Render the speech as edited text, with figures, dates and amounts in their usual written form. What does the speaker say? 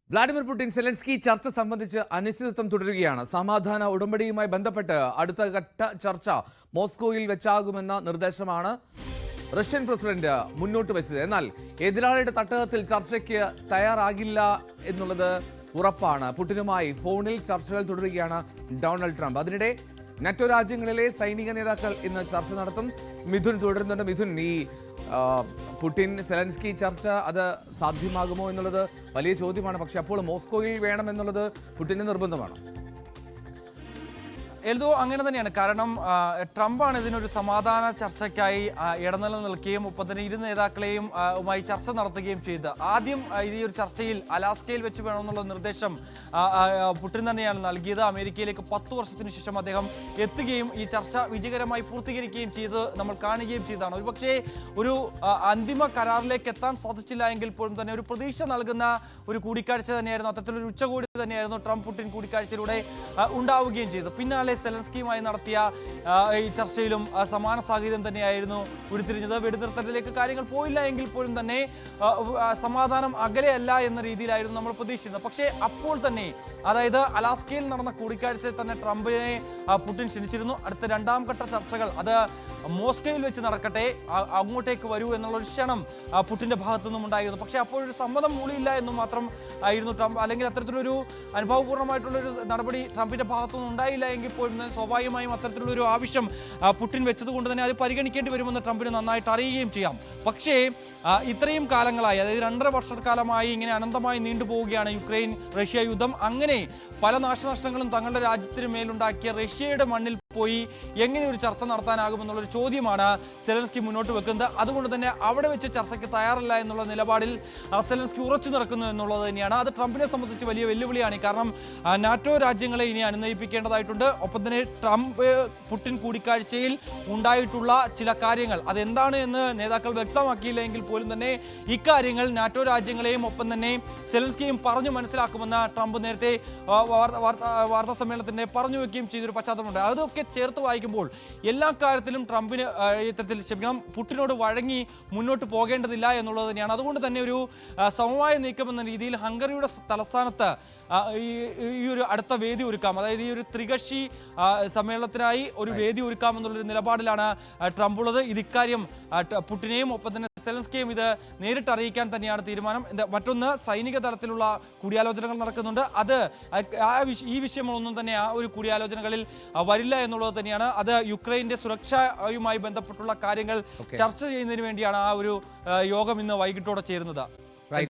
Vladimir Putin Zelensky ചർച്ച സംബന്ധിച്ച് അനിശ്ചിതത്വം തുടരുകയാണ്. സമാധാന ഉടമ്പടിയുമായി ബന്ധപ്പെട്ട് അടുത്ത ഘട്ട ചർച്ച മോസ്കോയിൽ വെച്ചാകുമെന്ന നിർദ്ദേശമാണ് റഷ്യൻ പ്രസിഡന്റ് മുന്നോട്ട് വെച്ചത്. എന്നാൽ എതിരാളിയുടെ തട്ടകത്തിൽ ചർച്ചയ്ക്ക് തയ്യാറാകില്ല എന്നുള്ളത് ഉറപ്പാണ്. പുടിനുമായി ഫോണിൽ ചർച്ചകൾ തുടരുകയാണ് ഡൊണാൾഡ് ട്രംപ്. അതിനിടെ നാറ്റോ രാജ്യങ്ങളിലെ സൈനിക നേതാക്കൾ ഇന്ന് ചർച്ച നടത്തും. മിഥുൻ തുടരുന്നുണ്ട്. മിഥുൻ, ഈ പുടിൻ സെലൻസ്കി ചർച്ച അത് സാധ്യമാകുമോ എന്നുള്ളത് വലിയ ചോദ്യമാണ്. പക്ഷെ അപ്പോൾ മോസ്കോയിൽ വേണമെന്നുള്ളത് പുടിന് നിർബന്ധമാണ്. എൽദോ അങ്ങനെ തന്നെയാണ്. കാരണം ട്രംപാണ് ഇതിനൊരു സമാധാന ചർച്ചയ്ക്കായി ഇടനില നിൽക്കുകയും ഒപ്പം തന്നെ ഇരു നേതാക്കളെയും ചർച്ച നടത്തുകയും ചെയ്ത് ആദ്യം ഈ ഒരു ചർച്ചയിൽ അലാസ്കയിൽ വെച്ച് വേണമെന്നുള്ള നിർദ്ദേശം പുടിൻ തന്നെയാണ് നൽകിയത്. അമേരിക്കയിലേക്ക് 10 വർഷത്തിന് ശേഷം അദ്ദേഹം എത്തുകയും ഈ ചർച്ച വിജയകരമായി പൂർത്തീകരിക്കുകയും ചെയ്ത് നമ്മൾ കാണുകയും ചെയ്തതാണ്. ഒരുപക്ഷെ ഒരു അന്തിമ കരാറിലേക്ക് എത്താൻ സാധിച്ചില്ല എങ്കിൽ പോലും തന്നെ ഒരു പ്രതീക്ഷ നൽകുന്ന ഒരു കൂടിക്കാഴ്ച തന്നെയായിരുന്നു, അത്തരത്തിലൊരു ഉച്ചകോടി തന്നെയായിരുന്നു ട്രംപ് പുടിൻ കൂടിക്കാഴ്ചയിലൂടെ ഉണ്ടാവുകയും ചെയ്തു. പിന്നാലെ സെലൻസ്കിയുമായി നടത്തിയ ഈ ചർച്ചയിലും സമാന സാഹചര്യം തന്നെയായിരുന്നു ഉരുത്തിരിഞ്ഞത്. വെടിനിർത്തലിലേക്ക് കാര്യങ്ങൾ പോയില്ല എങ്കിൽ പോലും തന്നെ സമാധാനം അകലെയല്ല എന്ന രീതിയിലായിരുന്നു നമ്മൾ പ്രതീക്ഷിക്കുന്നത്. പക്ഷേ അപ്പോൾ തന്നെ, അതായത് അലാസ്കയിൽ നടന്ന കൂടിക്കാഴ്ചയിൽ തന്നെ ട്രംപിനെ പുടിൻ ക്ഷണിച്ചിരുന്നു. അടുത്ത 2ാം ഘട്ട ചർച്ചകൾ അത് മോസ്കോയിൽ വെച്ച് നടക്കട്ടെ, അങ്ങോട്ടേക്ക് വരൂ എന്നുള്ളൊരു ക്ഷണം പുടിന്റെ ഭാഗത്തുനിന്നും ഉണ്ടായിരുന്നു. പക്ഷേ അപ്പോഴൊരു സമ്മതം മൂളിയില്ല എന്ന് മാത്രം ആയിരുന്നു ട്രംപ്, അല്ലെങ്കിൽ അത്തരത്തിലൊരു അനുഭവപൂർണ്ണമായിട്ടുള്ളൊരു നടപടി ട്രംപിന്റെ ഭാഗത്തുനിന്ന് ഉണ്ടായില്ല എങ്കിൽ പോലും സ്വാഭാവികമായും അത്തരത്തിലുള്ളൊരു ആവശ്യം പുടിൻ വെച്ചതുകൊണ്ട് തന്നെ അത് പരിഗണിക്കേണ്ടി വരുമെന്ന് ട്രംപിന് നന്നായിട്ട് അറിയുകയും ചെയ്യാം. പക്ഷേ ഇത്രയും കാലങ്ങളായി, അതായത് 2.5 വർഷക്കാലമായി ഇങ്ങനെ അനന്തമായി നീണ്ടുപോവുകയാണ് യുക്രൈൻ റഷ്യ യുദ്ധം. അങ്ങനെ പല നാശനഷ്ടങ്ങളും തങ്ങളുടെ രാജ്യത്തിന് മേലുണ്ടാക്കിയ റഷ്യയുടെ മണ്ണിൽ പോയി എങ്ങനെ ഒരു ചർച്ച നടത്താനാകുമെന്നുള്ളൊരു ചോദ്യമാണ് സെലൻസ്കി മുന്നോട്ട് വെക്കുന്നത്. അതുകൊണ്ട് തന്നെ അവിടെ വെച്ച് ചർച്ചയ്ക്ക് തയ്യാറല്ല എന്നുള്ള നിലപാടിൽ സെലൻസ്കി ഉറച്ചു നിൽക്കുന്നു എന്നുള്ളത് തന്നെയാണ്. അത് ട്രംപിനെ സംബന്ധിച്ച് വലിയ വെല്ലുവിളിയാണ്. കാരണം നാറ്റോ രാജ്യങ്ങളെ ഇനി അനുനയിപ്പിക്കേണ്ടതായിട്ടുണ്ട്. ഒപ്പം തന്നെ ട്രംപ് പുടിൻ കൂടിക്കാഴ്ചയിൽ ഉണ്ടായിട്ടുള്ള ചില കാര്യങ്ങൾ അതെന്താണ് എന്ന് നേതാക്കൾ വ്യക്തമാക്കിയില്ല എങ്കിൽ പോലും തന്നെ ഇക്കാര്യങ്ങൾ നാറ്റോ രാജ്യങ്ങളെയും ഒപ്പം തന്നെ സെലൻസ്കിയും പറഞ്ഞു മനസ്സിലാക്കുമെന്ന് ട്രംപ് നേരത്തെ വാർത്താ സമ്മേളനത്തിന്റെ പറഞ്ഞു വെക്കുകയും ചെയ്തൊരു പശ്ചാത്തലമുണ്ട്. അതൊക്കെ ചേർത്ത് വായിക്കുമ്പോൾ എല്ലാ കാര്യത്തിലും ട്രംപിന് ഇത്തരത്തിൽ പുടിനോട് വഴങ്ങി മുന്നോട്ട് പോകേണ്ടതില്ല എന്നുള്ളത് തന്നെയാണ്. അതുകൊണ്ട് തന്നെ ഒരു സമവായ നീക്കം എന്ന രീതിയിൽ ഹംഗറിയുടെ തലസ്ഥാനത്ത് ഈ ഒരു അടുത്ത വേദി ഒരുക്കാം, അതായത് ഈ ഒരു ത്രികക്ഷി സമ്മേളനത്തിനായി ഒരു വേദി ഒരുക്കാമെന്നുള്ളൊരു നിലപാടിലാണ് ട്രംപ് ഉള്ളത്. ഇക്കാര്യം പുടിനെയും ഒപ്പം തന്നെ സെലൻസ്കിയും ഇത് നേരിട്ട് അറിയിക്കാൻ തന്നെയാണ് തീരുമാനം. മറ്റൊന്ന്, സൈനിക തലത്തിലുള്ള കൂടിയാലോചനകൾ നടക്കുന്നുണ്ട്. അത് ഈ വിഷയങ്ങളൊന്നും തന്നെ ആ ഒരു കൂടിയാലോചനകളിൽ വരില്ല എന്നുള്ളത് തന്നെയാണ്. അത് യുക്രൈന്റെ സുരക്ഷയുമായി ബന്ധപ്പെട്ടുള്ള കാര്യങ്ങൾ ചർച്ച ചെയ്യുന്നതിന് വേണ്ടിയാണ് ആ ഒരു യോഗം ഇന്ന് വൈകിട്ടോടെ ചേരുന്നത്.